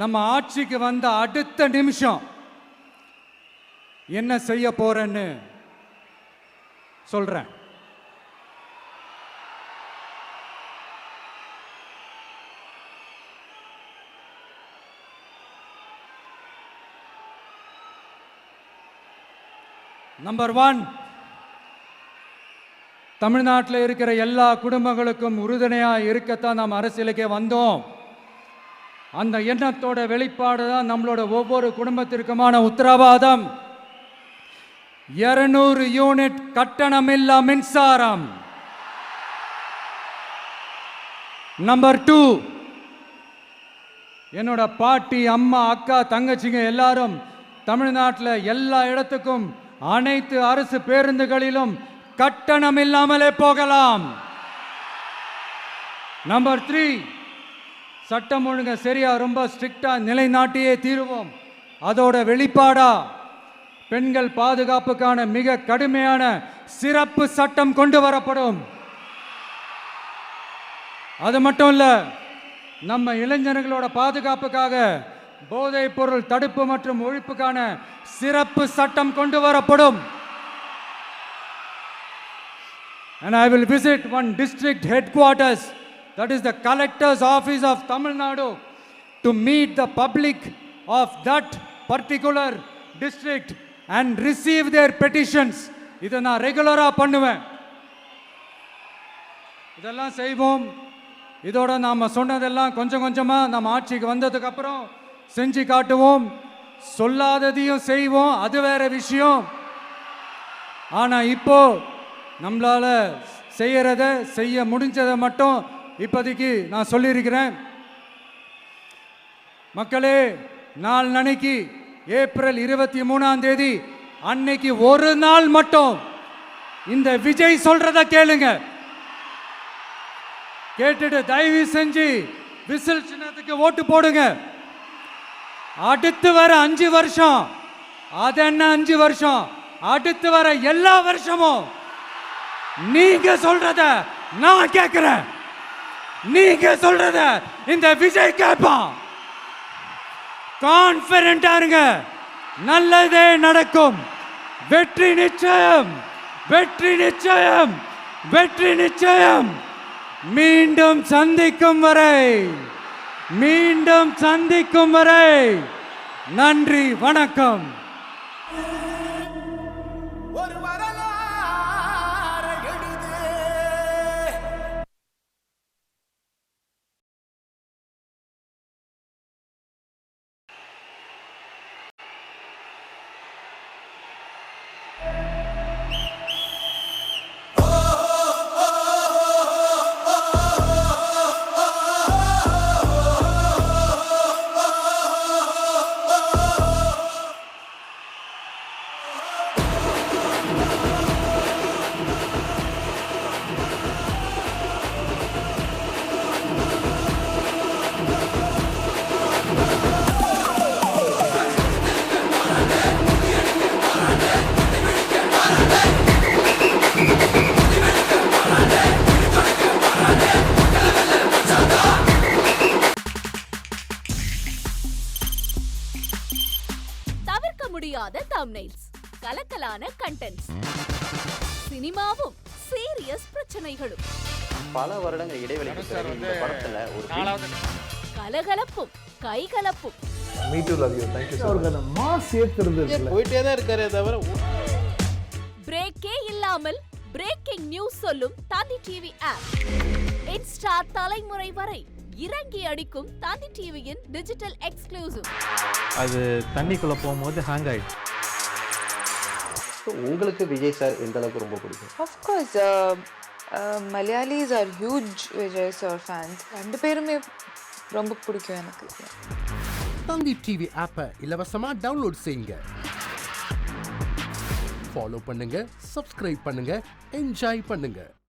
நம்ம ஆட்சிக்கு வந்த அடுத்த நிமிஷம் என்ன செய்ய போறேன்னு சொல்றேன். நம்பர் 1, தமிழ்நாட்டில் இருக்கிற எல்லா குடும்பங்களுக்கும் உறுதுணையாக இருக்கத்தான் நாம் அரசியலுக்கே வந்தோம். அந்த எண்ணத்தோட வெளிப்பாடு தான் நம்மளோட ஒவ்வொரு குடும்பத்திற்குமான உத்தரவாதம். 200 யூனிட் கட்டணமில்லா மின்சாரம். நம்பர் 2, என்னோட பாட்டி, அம்மா, அக்கா, தங்கச்சிங்க எல்லாரும் தமிழ்நாட்டில் எல்லா இடத்துக்கும் அனைத்து அரசு பேருந்துகளிலும் கட்டணம் இல்லாமலே போகலாம். நம்பர் 3, சட்டம் ஒழுங்கு சரியா ரொம்ப ஸ்ட்ரிக்டா நிலைநாட்டியே தீருவோம். அதோட வெளிப்பாடா பெண்கள் பாதுகாப்புக்கான மிக கடுமையான சிறப்பு சட்டம் கொண்டு வரப்படும். அது மட்டும் இல்ல, நம்ம இளைஞர்களோட பாதுகாப்புக்காக போதைப் பொருள் தடுப்பு மற்றும் ஒழிப்புக்கான சிறப்பு சட்டம் கொண்டு வரப்படும். And I will visit one district headquarters, that is the collector's office of Tamil Nadu, to meet the public of that particular district and receive their petitions. இதை நான் ரெகுலரா பண்ணுவேன். இதெல்லாம் செய்வோம். இதோட நாம சொன்னதெல்லாம் கொஞ்சம் கொஞ்சமா நம்ம ஆட்சிக்கு வந்ததுக்கு அப்புறம் செஞ்சு காட்டுவோம். சொல்லாததையும் செய்வோம், அது வேற விஷயம். ஆனா இப்போ நம்மளால செய்யறத செய்ய முடிஞ்சதை மட்டும் இப்போதைக்கு நான் சொல்லியிருக்கிறேன். மக்களே, நாளைக்கு ஏப்ரல் 23ஆம் தேதி அன்னைக்கு ஒரு நாள் மட்டும் இந்த விஜய் சொல்றத கேளுங்க. கேட்டுட்டு தயவு செஞ்சு விசில் சின்னத்துக்கு ஓட்டு போடுங்க. அடுத்து வர 5 வருஷம், அது என்ன 5 வருஷம், அடுத்து வர எல்லா வருஷமும் நீங்க சொல்றத நான் கேட்கிறேன். நீங்க சொல்றத இந்த விஜய் கேட்பான். கான்ஃபிடென்ட்டா இருங்க, நல்லதே நடக்கும். வெற்றி நிச்சயம், வெற்றி நிச்சயம், வெற்றி நிச்சயம். மீண்டும் சந்திக்கும் வரை, மீண்டும் சந்திக்கும் வரை நன்றி, வணக்கம். முடியாத தம்ப்நெயில்ஸ், கலக்கலான கண்டென்ட்ஸ், சினிமாவும் சீரியஸ் பிரச்சனைகளும், பல வருடங்கள் இடைவெளிக்கு பிறகு இந்த படத்துல ஒரு கலகலப்பும் கைகலப்பும். Me too love you, thank you. அவருக்கு மாஸ் ஏத்துறது போயிட்டே தான் இருக்காரே தவிர பிரேக்கே இல்லாமல் பிரேக்கிங் நியூஸ் சொல்லும் தந்தி டிவி ஆப். இன்ஸ்டா தலைமுறை வரை இறங்கி அடிக்கும் தந்தி டிவியின் டிஜிட்டல் எக்ஸ்க்ளூசிவ். அது தண்ணிக்குள்ள போகும்போது ஹேங் ஆயிடுச்சு. உங்களுக்கு விஜய் சார் எந்த அளவுக்கு ரொம்ப பிடிக்கும்? Of course, Malayalis are huge Vijay sir fans. ரெண்டு பேருமே ரொம்ப பிடிக்கும் எனக்கு. தந்தி டிவி ஆப்பை இலவசமா டவுன்லோட் செய்யுங்க. ஃபாலோ பண்ணுங்க, சப்ஸ்கிரைப் பண்ணுங்க, என்ஜாய் பண்ணுங்க.